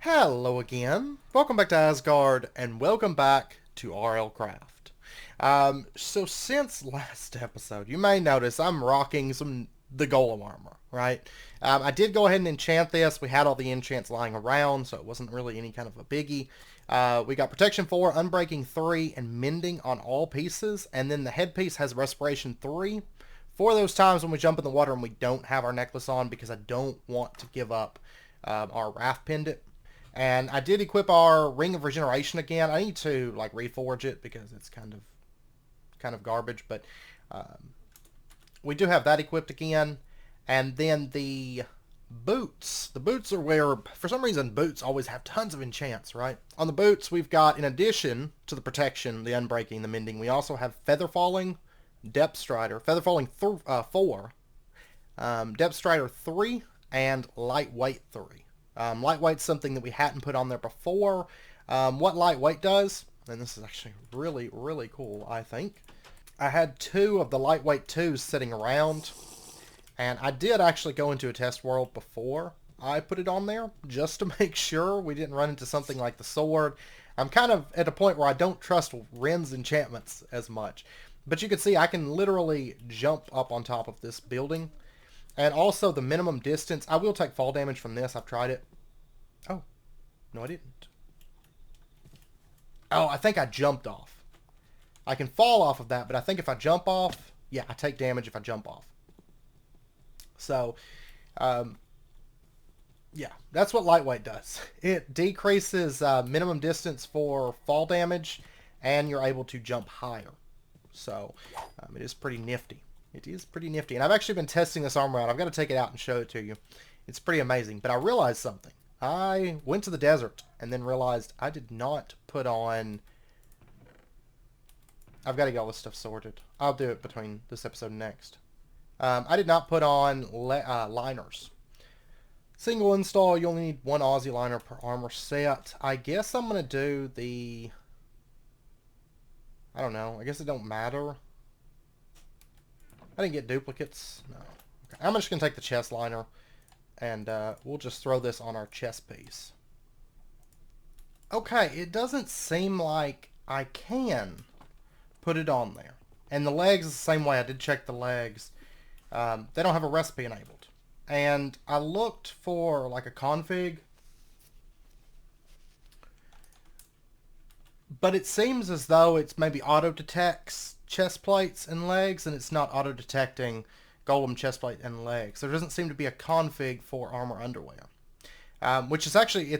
Hello again. Welcome back to Asgard, and welcome back to RLCraft. So since last episode, you may notice I'm rocking the Golem Armor, right? I did go ahead and enchant this. We had all the enchants lying around, so it wasn't really any kind of a biggie. We got Protection 4, Unbreaking 3, and Mending on all pieces, and then the headpiece has Respiration 3 for those times when we jump in the water and we don't have our necklace on, because I don't want to give up our Raft Pendant. And I did equip our Ring of Regeneration again. I need to like reforge it because it's kind of garbage, but we do have that equipped again. And then the boots. The boots are where, for some reason, boots always have tons of enchants, right? On the boots, we've got, in addition to the protection, the unbreaking, the mending, we also have Feather Falling, Depth Strider, Feather Falling 4, Depth Strider 3, and Lightweight 3. Lightweight's something that we hadn't put on there before. What lightweight does, and this is actually really, really cool, I think. I had 2 of the lightweight 2s sitting around, and I did actually go into a test world before I put it on there, just to make sure we didn't run into something like the sword. I'm kind of at a point where I don't trust Ren's enchantments as much. But you can see I can literally jump up on top of this building. And also the minimum distance. I will take fall damage from this. I've tried it. Oh. No, I didn't. Oh, I think I jumped off. I can fall off of that, but I think if I jump off, yeah, I take damage if I jump off. So, yeah, that's what lightweight does. It decreases minimum distance for fall damage, and you're able to jump higher. So, it is pretty nifty. It is pretty nifty. And I've actually been testing this armor out. I've got to take it out and show it to you. It's pretty amazing. But I realized something. I went to the desert and then realized I did not put on... I've got to get all this stuff sorted. I'll do it between this episode and next. I did not put on liners. Single install, you only need 1 Aussie liner per armor set. I guess I'm going to do the... I don't know. I guess it don't matter. I didn't get duplicates. No. Okay. I'm just going to take the chest liner, and we'll just throw this on our chest piece. Okay, it doesn't seem like I can put it on there. And the legs is the same way. I did check the legs. They don't have a recipe enabled. And I looked for like a config, but it seems as though it's maybe auto-detects chest plates and legs, and it's not auto-detecting golem chest plate and legs. There doesn't seem to be a config for armor underwear, which is actually,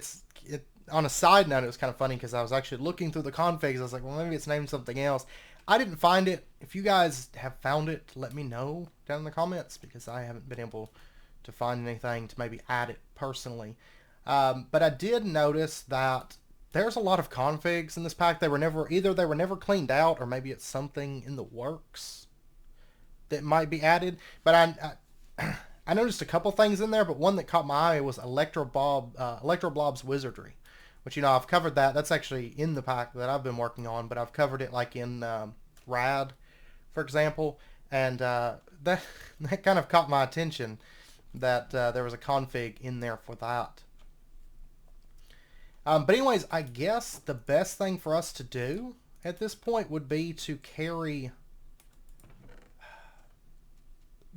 on a side note, it was kind of funny because I was actually looking through the configs. I was like, well, maybe it's named something else. I didn't find it. If you guys have found it, let me know down in the comments, because I haven't been able to find anything to maybe add it personally. But I did notice that there's a lot of configs in this pack. They were never cleaned out, or maybe it's something in the works that might be added. But I noticed a couple things in there, but one that caught my eye was Electroblob's Wizardry, which, I've covered that. That's actually in the pack that I've been working on, but I've covered it like in Rad, for example, and that kind of caught my attention that there was a config in there for that. But anyways, I guess the best thing for us to do at this point would be to carry...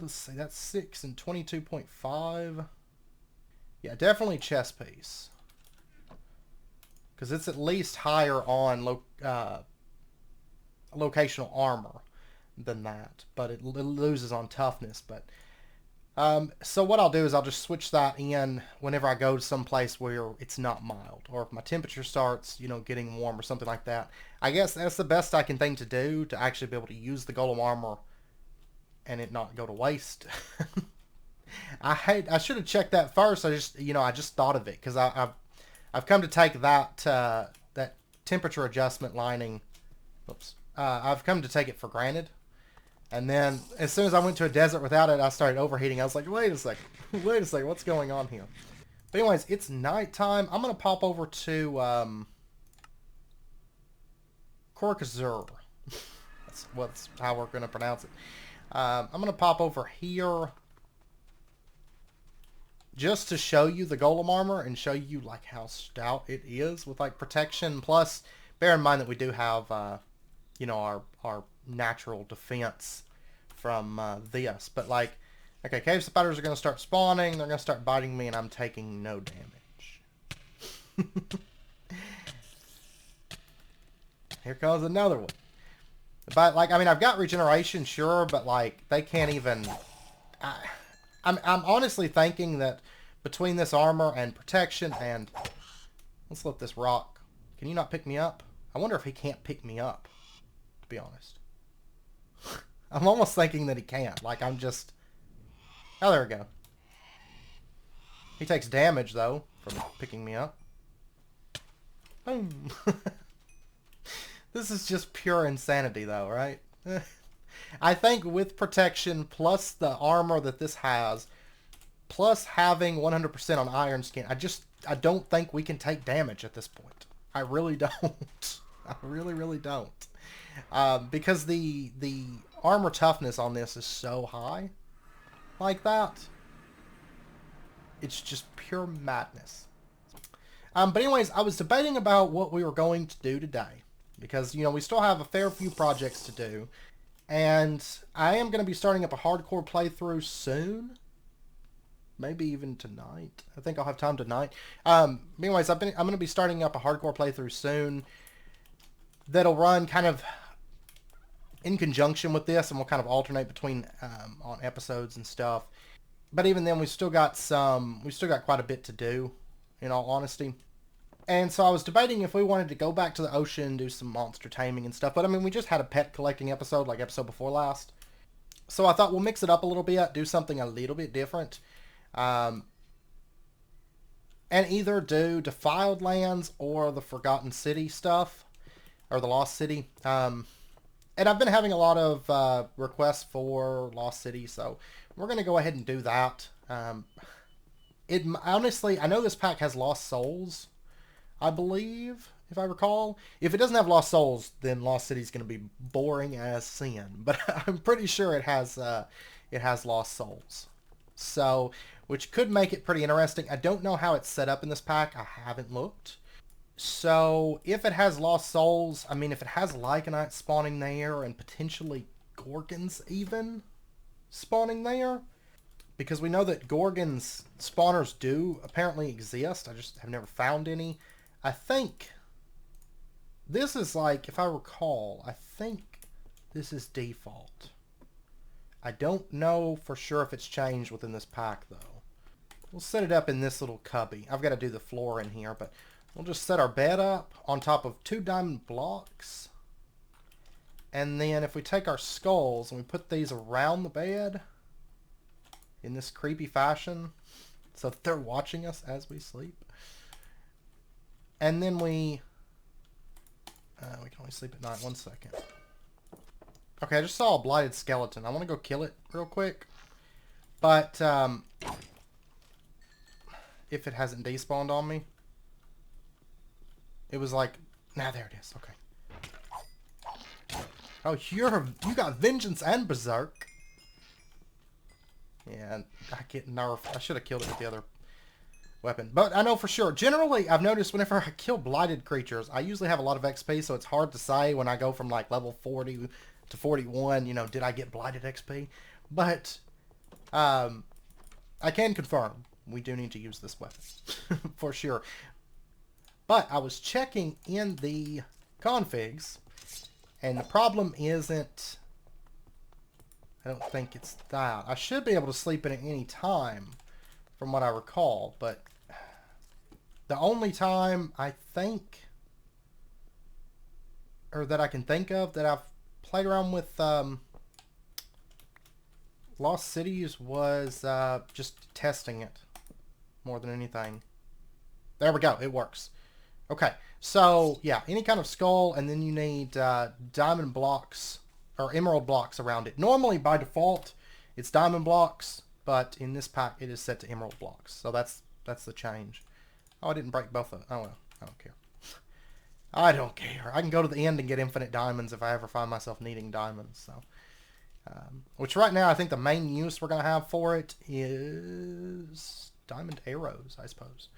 Let's see, that's 6 and 22.5. Yeah, definitely chest piece. Because it's at least higher on locational armor than that. But it loses on toughness. But so what I'll do is I'll just switch that in whenever I go to some place where it's not mild, or if my temperature starts, getting warm or something like that. I guess that's the best I can think to do to actually be able to use the Golem Armor and it not go to waste. I should have checked that first. I just thought of it because I've come to take that that temperature adjustment lining. Oops. I've come to take it for granted. And then, as soon as I went to a desert without it, I started overheating. I was like, wait a second, what's going on here? But anyways, it's nighttime. I'm going to pop over to Korkazur. That's how we're going to pronounce it. I'm going to pop over here just to show you the Golem Armor and show you like how stout it is with like protection. Plus, bear in mind that we do have, you know, our natural defense from this. But like, okay, cave spiders are going to start spawning. They're going to start biting me, and I'm taking no damage. Here comes another one. But like, I mean, I've got regeneration, sure, but like, they can't even. I'm honestly thinking that between this armor and protection and let's let this rock. Can you not pick me up? I wonder if he can't pick me up. To be honest, I'm almost thinking that he can't. Like, I'm just. Oh, there we go. He takes damage though from picking me up. Boom. This is just pure insanity though, right? I think with protection plus the armor that this has, plus having 100% on iron skin, I don't think we can take damage at this point. I really don't. I really don't. Because the armor toughness on this is so high like that. It's just pure madness. But anyways, I was debating about what we were going to do today. Because, you know, we still have a fair few projects to do. And I am going to be starting up a hardcore playthrough soon. Maybe even tonight. I think I'll have time tonight. Anyways, I'm going to be starting up a hardcore playthrough soon. That'll run kind of in conjunction with this. And we'll kind of alternate between on episodes and stuff. But even then, we still got quite a bit to do, in all honesty. And so I was debating if we wanted to go back to the ocean, do some monster taming and stuff. But I mean, we just had a pet collecting episode, like episode before last. So I thought we'll mix it up a little bit, do something a little bit different. And either do Defiled Lands or the Forgotten City stuff. Or the Lost City. And I've been having a lot of requests for Lost City, so we're going to go ahead and do that. Honestly, I know this pack has Lost Souls, I believe, if I recall. If it doesn't have Lost Souls, then Lost City is going to be boring as sin. But I'm pretty sure it has Lost Souls. So, which could make it pretty interesting. I don't know how it's set up in this pack. I haven't looked. So, if it has Lost Souls, I mean, if it has Lycanites spawning there and potentially Gorgons even spawning there, because we know that Gorgons spawners do apparently exist. I just have never found any. I think this is like, if I recall, I think this is default. I don't know for sure if it's changed within this pack, though. We'll set it up in this little cubby. I've got to do the floor in here, but we'll just set our bed up on top of 2 diamond blocks. And then if we take our skulls and we put these around the bed in this creepy fashion, so that they're watching us as we sleep. And then we can only sleep at night. 1 second. Okay, I just saw a blighted skeleton. I want to go kill it real quick. But if it hasn't despawned on me. It was like, nah, there it is. Okay. Oh, you got vengeance and berserk. Yeah, I get nerfed. I should have killed it with the other weapon. But I know for sure. Generally, I've noticed whenever I kill blighted creatures, I usually have a lot of XP, so it's hard to say when I go from like level 40 to 41, you know, did I get blighted XP? But I can confirm we do need to use this weapon for sure. But I was checking in the configs, and the problem isn't, I don't think it's that. I should be able to sleep in at any time, from what I recall, but the only time I think, or that I can think of, that I've played around with Lost Cities was just testing it more than anything. There we go. It works. Okay. So, yeah, any kind of skull, and then you need diamond blocks or emerald blocks around it. Normally, by default, it's diamond blocks, but in this pack, it is set to emerald blocks. So that's the change. Oh, I didn't break both of them. Oh, well. I don't care. I don't care. I can go to the end and get infinite diamonds if I ever find myself needing diamonds. So, which right now, I think the main use we're going to have for it is diamond arrows, I suppose.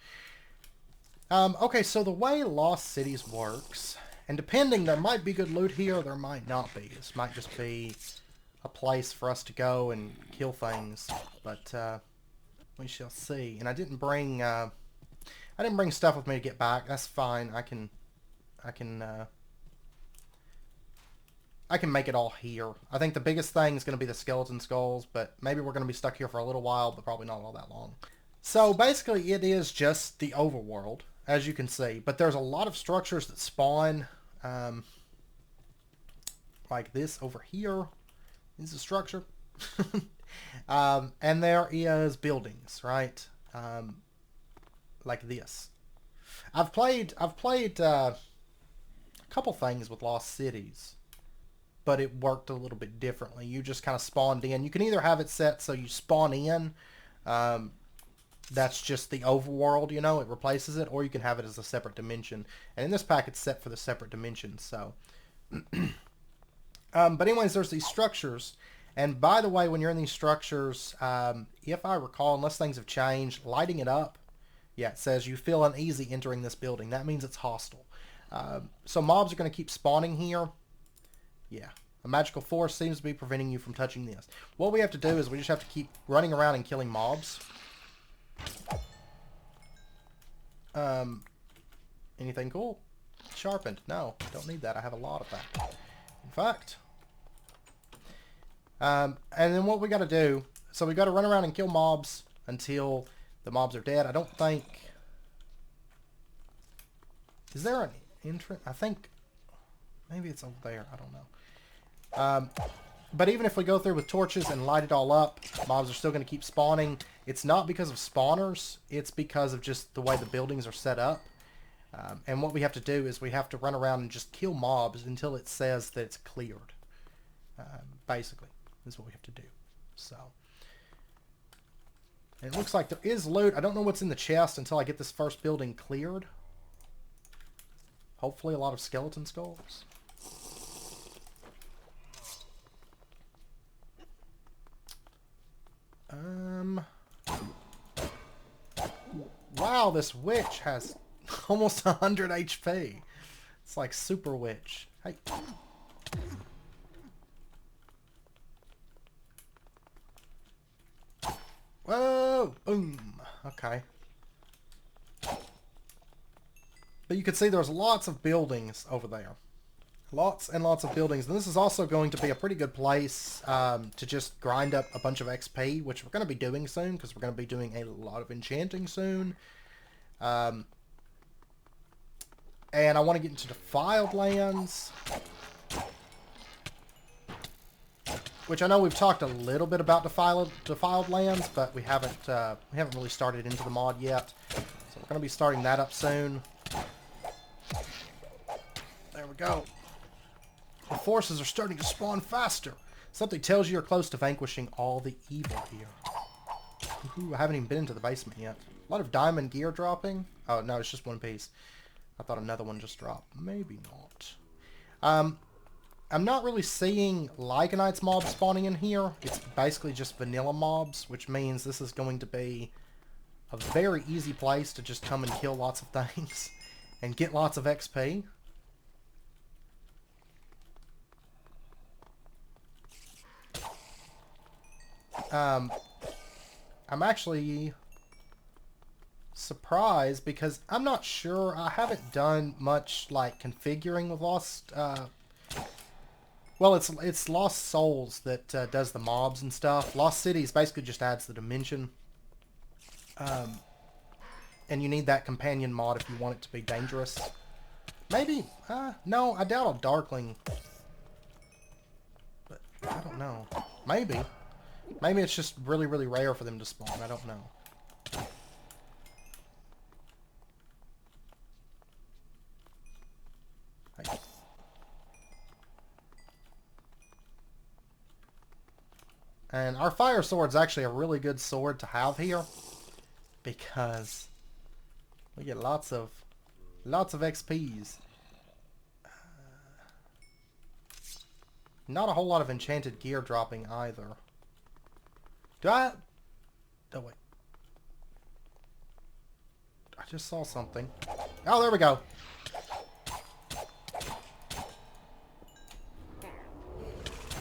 Okay, so the way Lost Cities works, and depending, there might be good loot here, there might not be. This might just be a place for us to go and kill things, but we shall see. And I didn't bring stuff with me to get back. That's fine. I can make it all here. I think the biggest thing is going to be the skeleton skulls, but maybe we're going to be stuck here for a little while, but probably not all that long. So basically it is just the overworld, as you can see, but there's a lot of structures that spawn, like this over here. This is a structure. And there is buildings, right? Like this. I've played a couple things with Lost Cities, but it worked a little bit differently. You just kind of spawned in. You can either have it set so you spawn in, that's just the overworld, you know, it replaces it, or you can have it as a separate dimension. And in this pack, it's set for the separate dimension, so. But anyways, there's these structures. And by the way, when you're in these structures, if I recall, unless things have changed, lighting it up, yeah, it says you feel uneasy entering this building. That means it's hostile. So mobs are going to keep spawning here. Yeah. A magical force seems to be preventing you from touching this. What we have to do is we just have to keep running around and killing mobs. Anything cool? Sharpened. No, don't need that. I have a lot of that. In fact. And then what we got to do, so we got to run around and kill mobs until the mobs are dead. I don't think... Is there an entrance? I think... Maybe it's over there. I don't know. But even if we go through with torches and light it all up, mobs are still going to keep spawning. It's not because of spawners. It's because of just the way the buildings are set up. And what we have to do is we have to run around and just kill mobs until it says that it's cleared. Basically, is what we have to do. So, and it looks like there is loot. I don't know what's in the chest until I get this first building cleared. Hopefully a lot of skeleton skulls. Wow, this witch has almost 100 HP. It's like super witch. Hey. Whoa! Boom! Okay. But you can see there's lots of buildings over there. Lots and lots of buildings. And this is also going to be a pretty good place to just grind up a bunch of XP, which we're going to be doing soon, because we're going to be doing a lot of enchanting soon. And I want to get into Defiled Lands, which I know we've talked a little bit about Defiled Lands, but we haven't really started into the mod yet. So we're going to be starting that up soon. There we go. The forces are starting to spawn faster. Something tells you you're close to vanquishing all the evil here. Ooh, I haven't even been into the basement yet. A lot of diamond gear dropping. Oh, no, it's just one piece. I thought another one just dropped. Maybe not. I'm not really seeing Lycanites mobs spawning in here. It's basically just vanilla mobs, which means this is going to be a very easy place to just come and kill lots of things and get lots of XP. I'm actually surprised because I'm not sure. I haven't done much like configuring with Lost. Well, it's Lost Souls that does the mobs and stuff. Lost Cities basically just adds the dimension. And you need that companion mod if you want it to be dangerous. Maybe. No, I doubt a Darkling. But I don't know. Maybe. Maybe it's just really, really rare for them to spawn. I don't know. Hey. And our fire sword's actually a really good sword to have here, because we get lots of XPs. Not a whole lot of enchanted gear dropping either. Do I? Oh, wait. just saw something. Oh, there we go.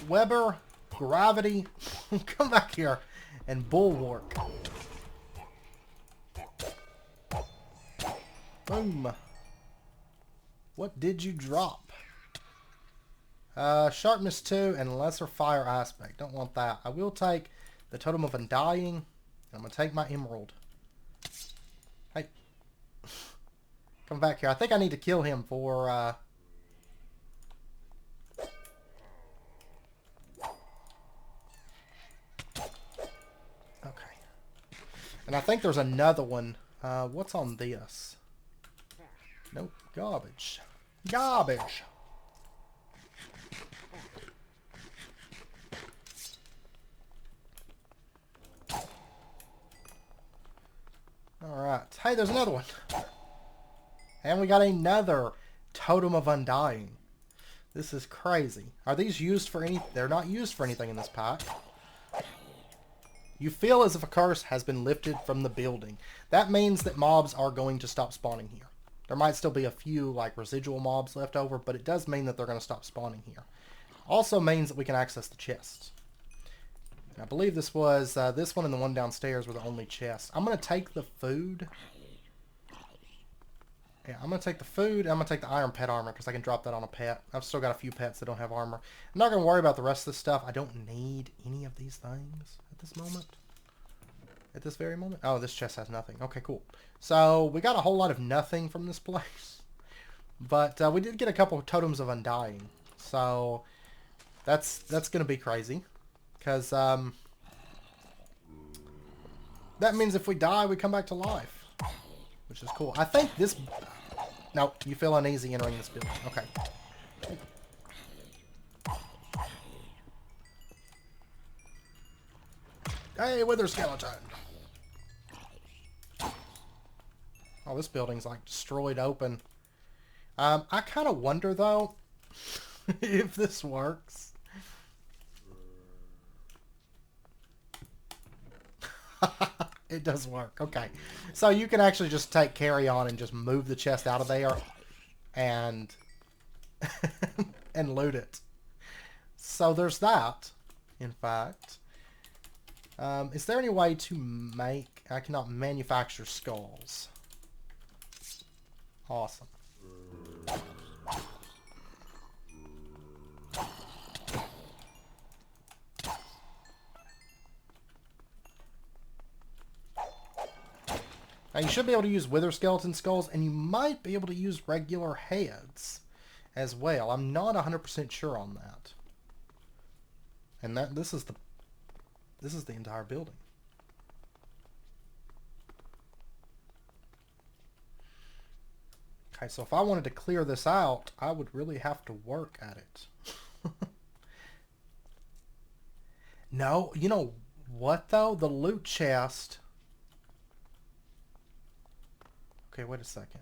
Weber, gravity, come back here, and bulwark. Boom. What did you drop? Sharpness 2 and lesser fire aspect. Don't want that. I will take the Totem of Undying. I'm going to take my emerald. Hey. Come back here. I think I need to kill him for... Okay. And I think there's another one. What's on this? Nope. Garbage. Garbage. Alright. Hey, there's another one. And we got another Totem of Undying. This is crazy. Are these used for any... They're not used for anything in this pack. You feel as if a curse has been lifted from the building. That means that mobs are going to stop spawning here. There might still be a few like residual mobs left over, but it does mean that they're going to stop spawning here. Also means that we can access the chests. And I believe this was this one and the one downstairs were the only chests. I'm going to take the food. Yeah, I'm going to take the food and I'm going to take the iron pet armor because I can drop that on a pet. I've still got a few pets that don't have armor. I'm not going to worry about the rest of this stuff. I don't need any of these things at this moment. At this very moment. Oh, this chest has nothing. Okay, cool. So, we got a whole lot of nothing from this place. But we did get a couple of Totems of Undying. So, that's going to be crazy. Because that means if we die, we come back to life. Which is cool. I think this... No, you feel uneasy entering this building. Okay. Hey, Wither Skeleton! Oh, this building's like destroyed open. I kind of wonder, though, if this works. It does work. Okay. So you can actually just take carry on and just move the chest out of there and and loot it. So there's that, in fact. Is there any way to make... I cannot manufacture skulls. Awesome. Now you should be able to use wither skeleton skulls, and you might be able to use regular heads as well. I'm not 100% sure on that. And this is the entire building. Okay, so if I wanted to clear this out, I would really have to work at it. No, you know what though? The loot chest... Okay, wait a second.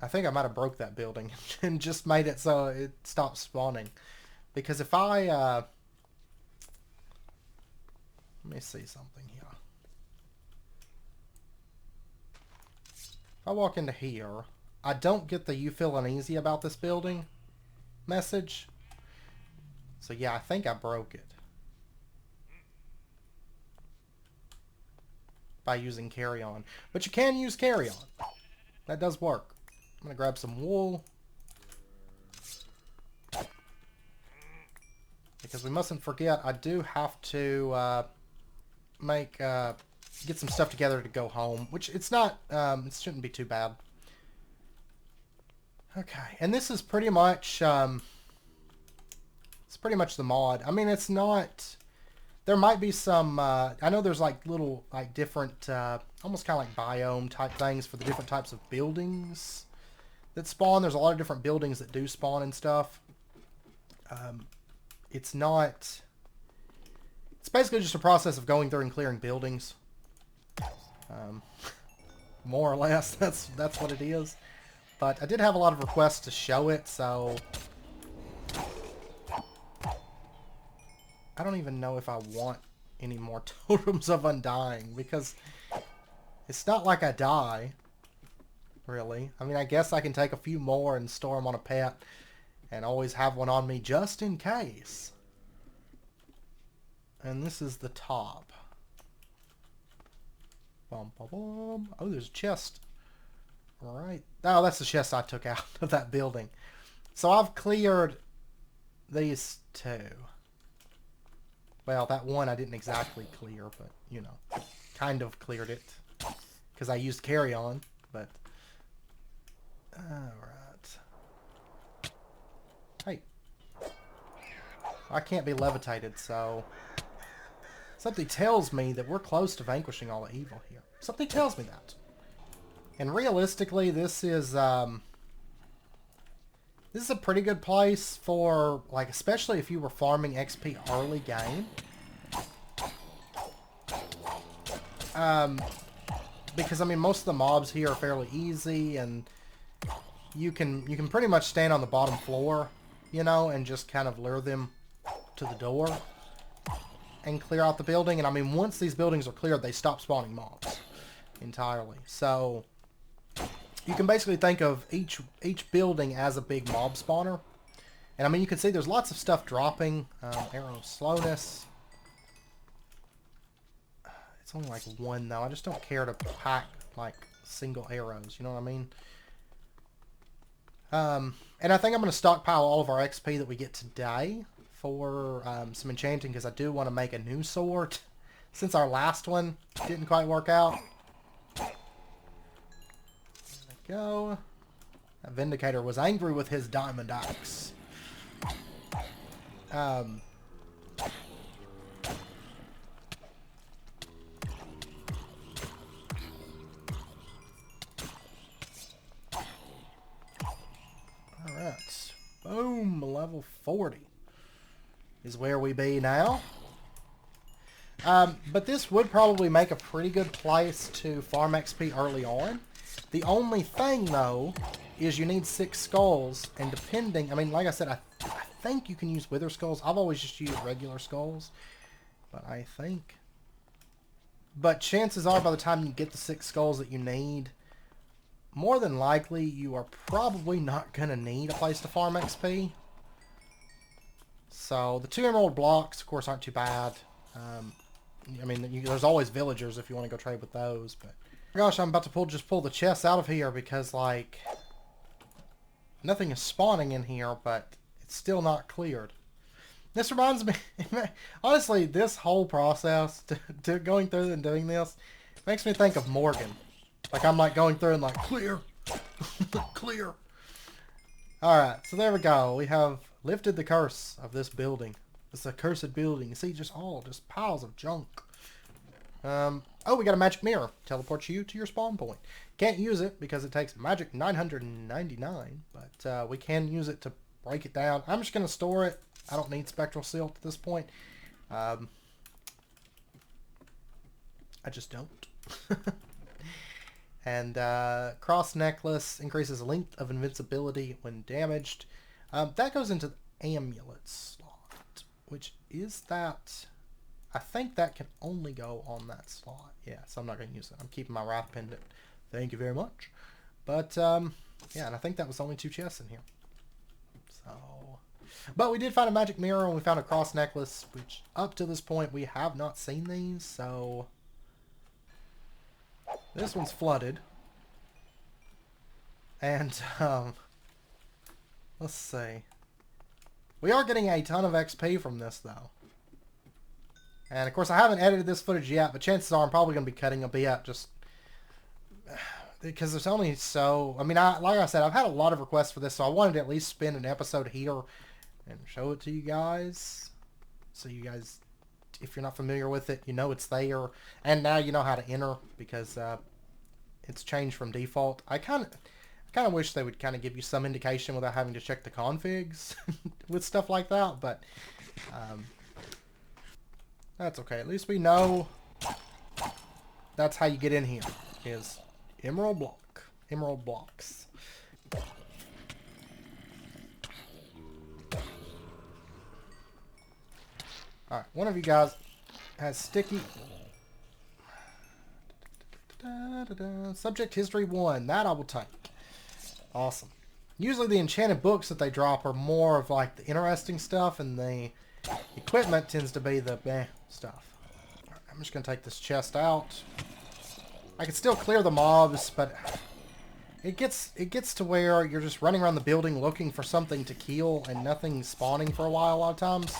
I think I might have broke that building and just made it so it stopped spawning. Because if I... let me see something here. If I walk into here, I don't get the "you feel uneasy about this building" message. So yeah, I think I broke it. By using carry on. But you can use carry on. That does work. I'm going to grab some wool. Because we mustn't forget, I do have to get some stuff together to go home. Which it's not, it shouldn't be too bad. Okay, and this is pretty much, it's pretty much the mod. I mean, it's not... There might be some, I know there's like little, like different, almost kind of like biome type things for the different types of buildings that spawn. There's a lot of different buildings that do spawn and stuff. It's not, it's basically just a process of going through and clearing buildings. More or less, that's what it is. But I did have a lot of requests to show it, so... I don't even know if I want any more Totems of Undying, because It's not like I die, really. I mean, I guess I can take a few more and store them on a pet and always have one on me just in case. And this is the top. Bum, bum, bum. Oh, there's a chest. Alright. Oh, that's the chest I took out of that building. So I've cleared these two. Well, that one I didn't exactly clear, but, you know, kind of cleared it. Because I used carry-on, but... Alright. Hey. I can't be levitated, so... Something tells me that we're close to vanquishing all the evil here. Something tells me that. And realistically, this is a pretty good place for, like, especially if you were farming XP early game. Because, I mean, most of the mobs here are fairly easy, and you can pretty much stand on the bottom floor, you know, and just kind of lure them to the door and clear out the building. And I mean, once these buildings are cleared, they stop spawning mobs entirely. So you can basically think of each building as a big mob spawner. And I mean, you can see there's lots of stuff dropping. Arrow slowness. It's only like one though. I just don't care to pack like single arrows. You know what I mean? And I think I'm going to stockpile all of our XP that we get today for some enchanting, because I do want to make a new sword since our last one didn't quite work out. There we go. That Vindicator was angry with his diamond axe. Alright. Boom, level 40 is where we be now. But this would probably make a pretty good place to farm XP early on. The only thing, though, is you need 6 skulls, and depending... I mean, like I said, I think you can use wither skulls. I've always just used regular skulls, but I think... But chances are, by the time you get the 6 skulls that you need, more than likely, you are probably not going to need a place to farm XP. So, the 2 emerald blocks, of course, aren't too bad. I mean, there's always villagers if you want to go trade with those, but... Gosh, I'm about to just pull the chests out of here because, like... Nothing is spawning in here, but it's still not cleared. This reminds me... Honestly, this whole process, to going through and doing this, makes me think of Morgan. Like, I'm, like, going through and, like, clear! Clear! Alright, so there we go. We have lifted the curse of this building. This accursed building. You see, just piles of junk. Oh, we got a magic mirror. Teleports you to your spawn point. Can't use it because it takes magic 999, but we can use it to break it down. I'm just going to store it. I don't need spectral silt at this point. I just don't. And cross necklace increases length of invincibility when damaged. That goes into the amulet slot, which is that... I think that can only go on that slot. Yeah, so I'm not going to use it. I'm keeping my wrath pendant. Thank you very much. But, yeah, and I think that was only 2 chests in here. So... But we did find a magic mirror, and we found a cross necklace, which up to this point we have not seen these, so... This one's flooded. And, let's see. We are getting a ton of XP from this, though. And, of course, I haven't edited this footage yet, but chances are I'm probably going to be cutting a bit, just... Because there's only so... I mean, like I said, I've had a lot of requests for this, so I wanted to at least spend an episode here and show it to you guys. So you guys, if you're not familiar with it, you know it's there. And now you know how to enter, because it's changed from default. I kind of wish they would kind of give you some indication without having to check the configs with stuff like that, but... that's okay. At least we know that's how you get in here, is emerald blocks. Alright, one of you guys has sticky. Da, da, da. Subject history 1. That I will take. Awesome. Usually the enchanted books that they drop are more of like the interesting stuff, and the equipment tends to be the meh stuff. Right, I'm just going to take this chest out. I can still clear the mobs, but it gets to where you're just running around the building looking for something to kill and nothing spawning for a while a lot of times.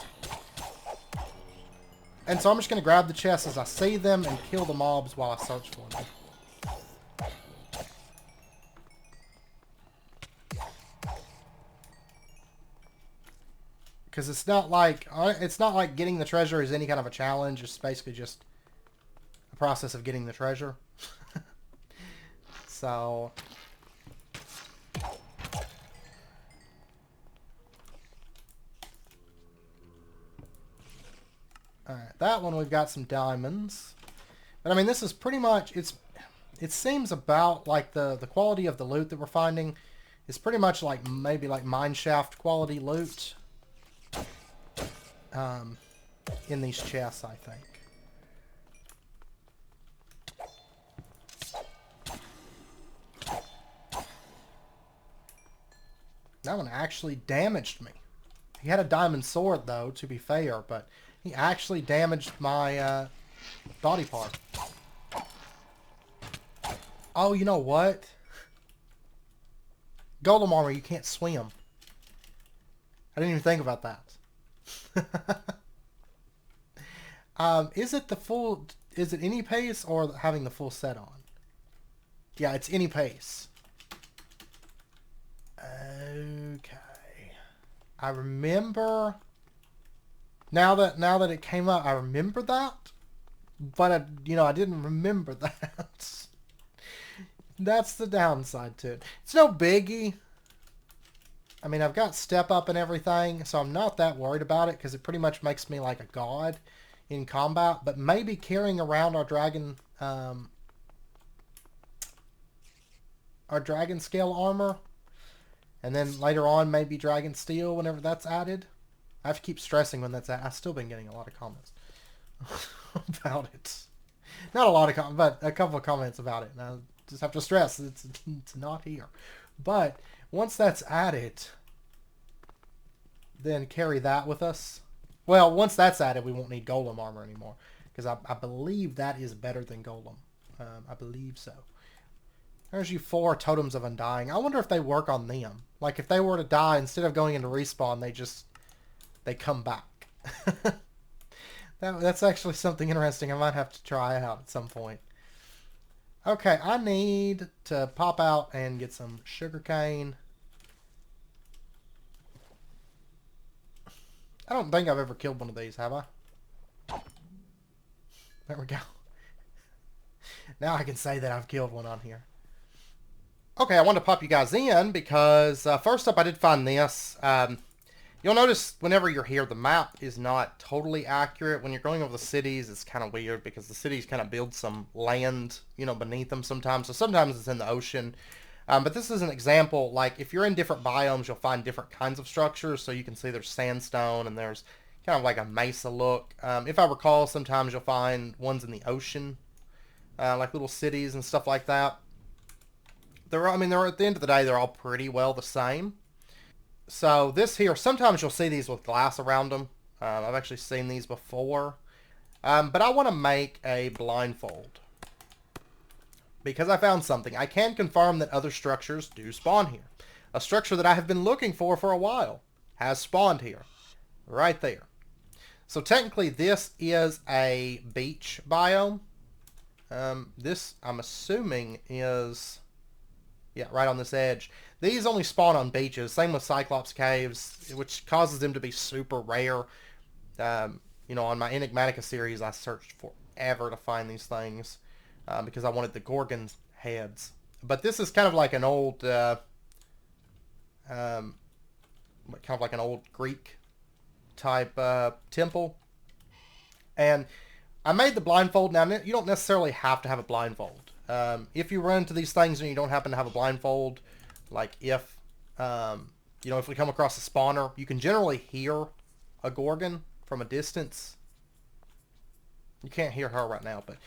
And so I'm just going to grab the chests as I see them and kill the mobs while I search for them. Because it's not like getting the treasure is any kind of a challenge. It's basically just a process of getting the treasure. So alright, that one we've got some diamonds. But I mean, this is pretty much, it seems about like the quality of the loot that we're finding is pretty much like maybe like mineshaft quality loot in these chests, I think. That one actually damaged me. He had a diamond sword, though, to be fair, but he actually damaged my body part. Oh, you know what? Golem armor, you can't swim. I didn't even think about that. Is it any pace or having the full set on? Yeah, it's any pace. Okay. I remember now that it came up, I remember that, but I didn't remember that. That's the downside to it. It's no biggie. I mean, I've got step up and everything, so I'm not that worried about it because it pretty much makes me like a god in combat. But maybe carrying around our dragon scale armor, and then later on maybe dragon steel whenever that's added. I have to keep stressing when that's added. I've still been getting a lot of comments about it. Not a lot of comments, but a couple of comments about it. And I just have to stress it's not here. But once that's added, then carry that with us. Well, once that's added, we won't need Golem armor anymore. Because I believe that is better than Golem. I believe so. There's you 4 Totems of Undying. I wonder if they work on them. Like, if they were to die, instead of going into respawn, they come back. That's actually something interesting I might have to try out at some point. Okay, I need to pop out and get some sugarcane. I don't think I've ever killed one of these, have I? There we go. Now I can say that I've killed one on here. Okay, I wanted to pop you guys in because first up I did find this. You'll notice whenever you're here, the map is not totally accurate. When you're going over the cities, it's kind of weird because the cities kind of build some land, beneath them sometimes. So sometimes it's in the ocean. But this is an example, like if you're in different biomes, you'll find different kinds of structures. So you can see there's sandstone and there's kind of like a mesa look. If I recall, sometimes you'll find ones in the ocean, like little cities and stuff like that. They're at the end of the day, they're all pretty well the same. So this here, sometimes you'll see these with glass around them. I've actually seen these before. But I want to make a blindfold. Because I found something. I can confirm that other structures do spawn here. A structure that I have been looking for a while has spawned here. Right there. So technically this is a beach biome. This, I'm assuming, is... yeah, right on this edge. These only spawn on beaches. Same with Cyclops Caves, which causes them to be super rare. On my Enigmatica series, I searched forever to find these things because I wanted the Gorgon heads. But this is kind of like an old, Greek type temple. And I made the blindfold. Now, you don't necessarily have to have a blindfold. If you run into these things and you don't happen to have a blindfold, like if we come across a spawner, you can generally hear a Gorgon from a distance. You can't hear her right now, but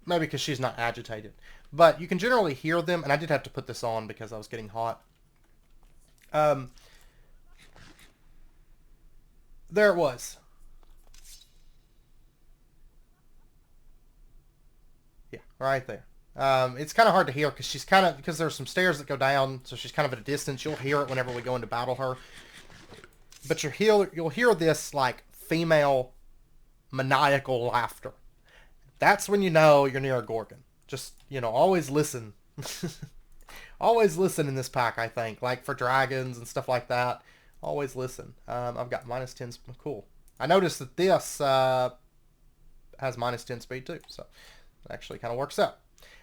Maybe because she's not agitated. But you can generally hear them, and I did have to put this on because I was getting hot. There it was. Yeah, right there. It's kind of hard to hear because because there's some stairs that go down, so she's kind of at a distance. You'll hear it whenever we go into battle her. But you'll hear this, like, female maniacal laughter. That's when you know you're near a Gorgon. Just, always listen. Always listen in this pack, I think. Like, for dragons and stuff like that. Always listen. I've got -10. Cool. I noticed that this has -10 speed, too. So, it actually kind of works out.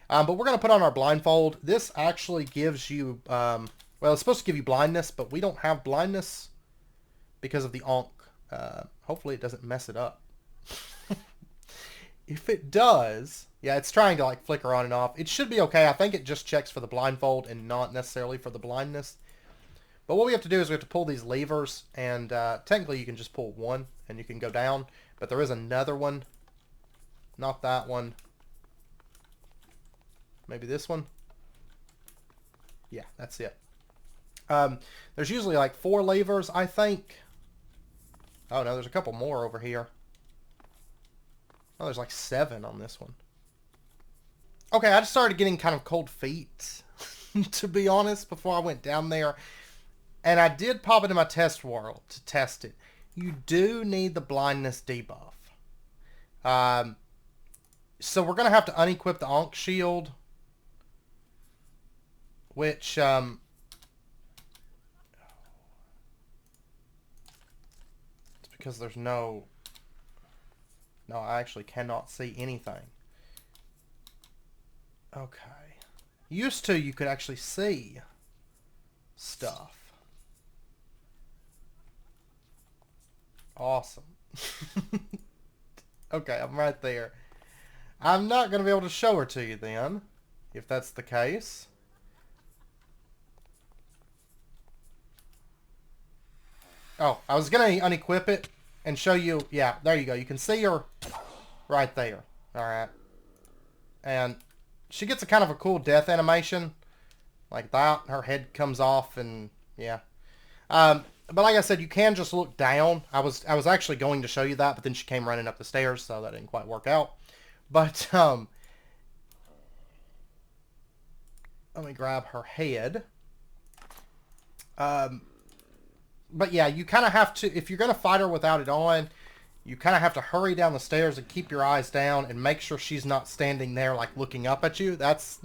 But we're going to put on our blindfold. This actually gives you... well, it's supposed to give you blindness, but we don't have blindness because of the Ankh. Hopefully it doesn't mess it up. If it does, yeah, it's trying to like flicker on and off. It should be okay. I think it just checks for the blindfold and not necessarily for the blindness. But what we have to do is we have to pull these levers, and technically you can just pull one and you can go down. But there is another one. Not that one. Maybe this one. Yeah, that's it. There's usually like 4 levers, I think. Oh no, there's a couple more over here. Oh, there's like 7 on this one. Okay, I just started getting kind of cold feet, to be honest, before I went down there. And I did pop it in my test world to test it. You do need the blindness debuff. So we're going to have to unequip the Ankh shield. Which, it's because there's no... No, I actually cannot see anything. Okay. Used to, you could actually see stuff. Awesome. Okay, I'm right there. I'm not going to be able to show her to you then, if that's the case. Oh, I was going to unequip it and show you. Yeah, there you go. You can see her right there. Alright. And she gets a kind of a cool death animation. Like that. Her head comes off and yeah. But like I said, you can just look down. I was actually going to show you that, but then she came running up the stairs, so that didn't quite work out. But, let me grab her head. But yeah, you kind of have to, if you're going to fight her without it on, you kind of have to hurry down the stairs and keep your eyes down and make sure she's not standing there like looking up at you. That's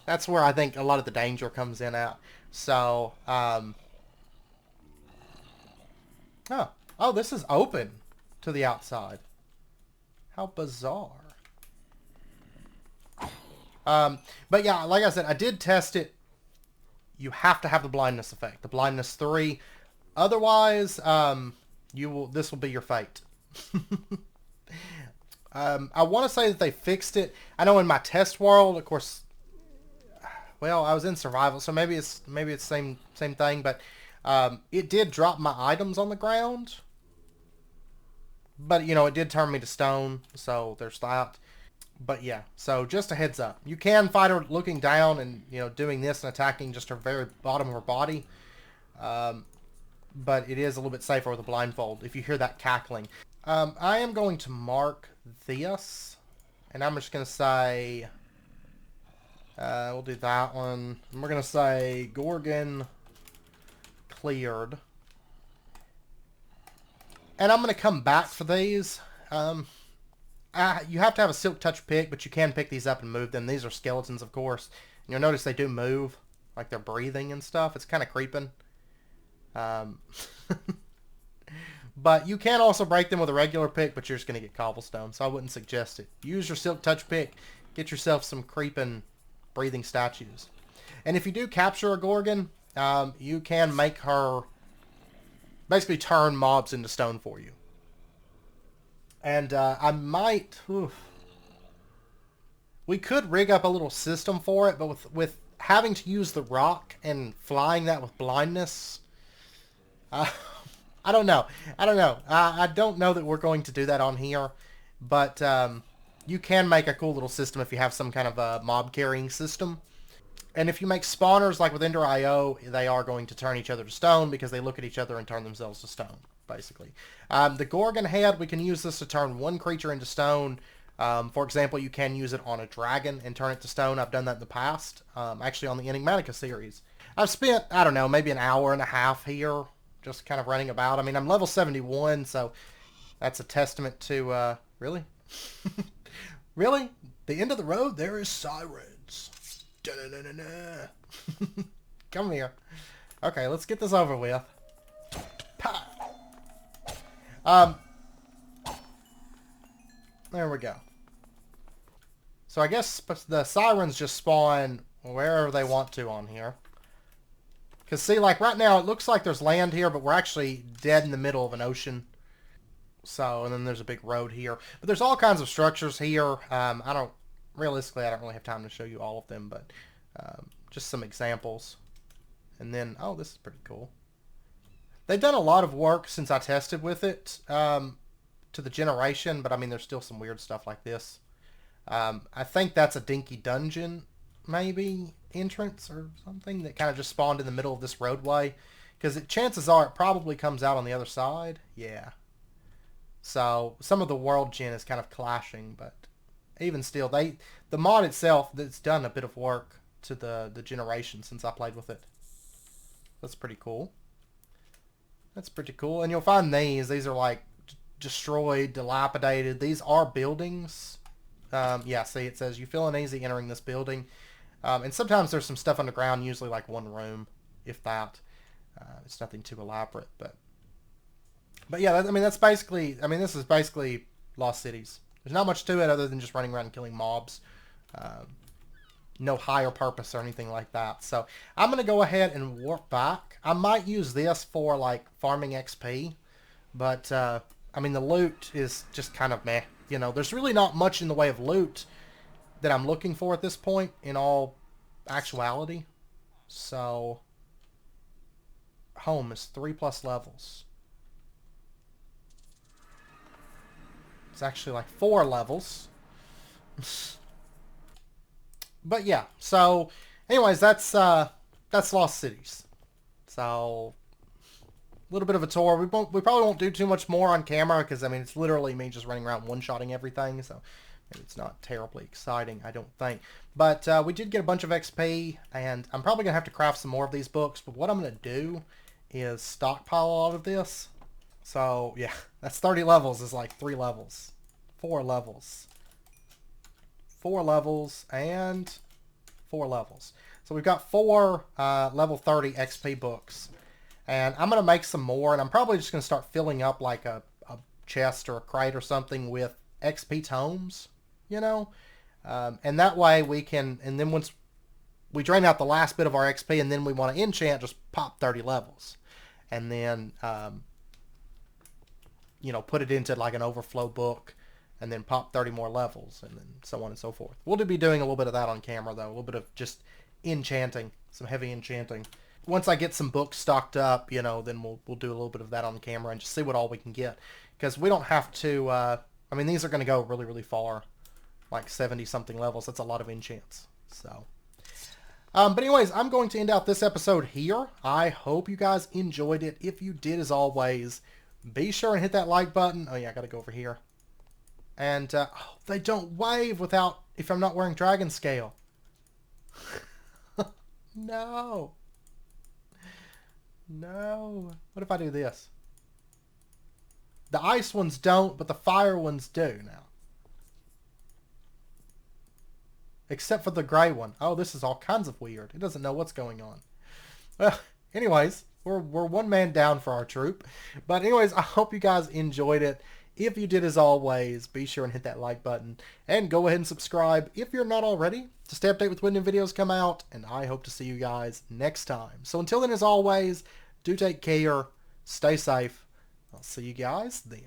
that's where I think a lot of the danger comes in at. So, oh, this is open to the outside. How bizarre. But yeah, like I said, I did test it. You have to have the blindness effect, the blindness 3. Otherwise, this will be your fate. I want to say that they fixed it. I know in my test world, of course, well, I was in survival, so maybe it's same thing, but it did drop my items on the ground. But, it did turn me to stone, so there's that. But yeah, so just a heads up. You can fight her looking down and, doing this and attacking just her very bottom of her body. But it is a little bit safer with a blindfold if you hear that cackling. I am going to mark this, and I'm just going to say, we'll do that one. And we're going to say Gorgon cleared. And I'm going to come back for these. You have to have a silk touch pick, but you can pick these up and move them. These are skeletons, of course. And you'll notice they do move, like they're breathing and stuff. It's kind of creeping. But you can also break them with a regular pick, but you're just going to get cobblestone, so I wouldn't suggest it. Use your silk touch pick. Get yourself some creeping, breathing statues. And if you do capture a Gorgon, you can make her basically turn mobs into stone for you. And I might... We could rig up a little system for it, but with having to use the rock and flying that with blindness... I don't know. I don't know that we're going to do that on here. But you can make a cool little system if you have some kind of a mob carrying system. And if you make spawners like with Ender.io, they are going to turn each other to stone because they look at each other and turn themselves to stone, basically. The Gorgon Head, we can use this to turn one creature into stone. For example, you can use it on a dragon and turn it to stone. I've done that in the past, actually on the Enigmatica series. I've spent, I don't know, maybe an hour and a half here just kind of running about. I mean, I'm level 71, so that's a testament to, really? Really? The end of the road, there is sirens. Da-da-da-da-da. Come here. Okay, let's get this over with. There we go. So I guess the sirens just spawn wherever they want to on here. Because see, like right now, it looks like there's land here, but we're actually dead in the middle of an ocean. So, and then there's a big road here. But there's all kinds of structures here. Realistically, I don't really have time to show you all of them, but just some examples. And then, oh, this is pretty cool. They've done a lot of work since I tested with it to the generation, but I mean, there's still some weird stuff like this. I think that's a dinky dungeon, maybe, entrance or something that kind of just spawned in the middle of this roadway. Because chances are it probably comes out on the other side. Yeah. So some of the world gen is kind of clashing, but even still, the mod itself, it's done a bit of work to the generation since I played with it. That's pretty cool. That's pretty cool. And you'll find these are like destroyed, dilapidated. These are buildings. Yeah, see, it says you feel uneasy entering this building. And sometimes there's some stuff underground, usually like one room, if that. It's nothing too elaborate, but yeah, I mean, that's basically, I mean, this is basically Lost Cities. There's not much to it other than just running around and killing mobs. No higher purpose or anything like that. So I'm going to go ahead and warp back. I might use this for like farming XP, but I mean, the loot is just kind of meh. You know, there's really not much in the way of loot that I'm looking for at this point in all actuality. So home is 3+ levels. It's actually like 4 levels. But yeah, so anyways, that's Lost Cities. So a little bit of a tour. We probably won't do too much more on camera because I mean it's literally me just running around one-shotting everything. So maybe it's not terribly exciting, I don't think. But we did get a bunch of XP, and I'm probably gonna have to craft some more of these books. But what I'm gonna do is stockpile all of this. So yeah, that's 30 levels. Is like 3 levels, 4 levels. 4 levels and 4 levels. So we've got 4 level 30 XP books. And I'm going to make some more, and I'm probably just going to start filling up like a chest or a crate or something with XP tomes, you know? And that way we can, and then once we drain out the last bit of our XP and then we want to enchant, just pop 30 levels. And then, you know, put it into like an overflow book. And then pop 30 more levels, and then so on and so forth. We'll be doing a little bit of that on camera, though. A little bit of just enchanting, some heavy enchanting. Once I get some books stocked up, you know, then we'll do a little bit of that on camera and just see what all we can get. Because we don't have to, I mean, these are going to go really, really far. Like 70-something levels. That's a lot of enchants. So, but anyways, I'm going to end out this episode here. I hope you guys enjoyed it. If you did, as always, be sure and hit that like button. Oh, yeah, I got to go over here. And oh, they don't wave without if I'm not wearing dragon scale. No. No. What if I do this? The ice ones don't, but the fire ones do now. Except for the gray one. Oh, this is all kinds of weird. It doesn't know what's going on. Well, anyways, we're one man down for our troop. But anyways, I hope you guys enjoyed it. If you did, as always, be sure and hit that like button. And go ahead and subscribe if you're not already to stay updated with when new videos come out. And I hope to see you guys next time. So until then, as always, do take care. Stay safe. I'll see you guys then.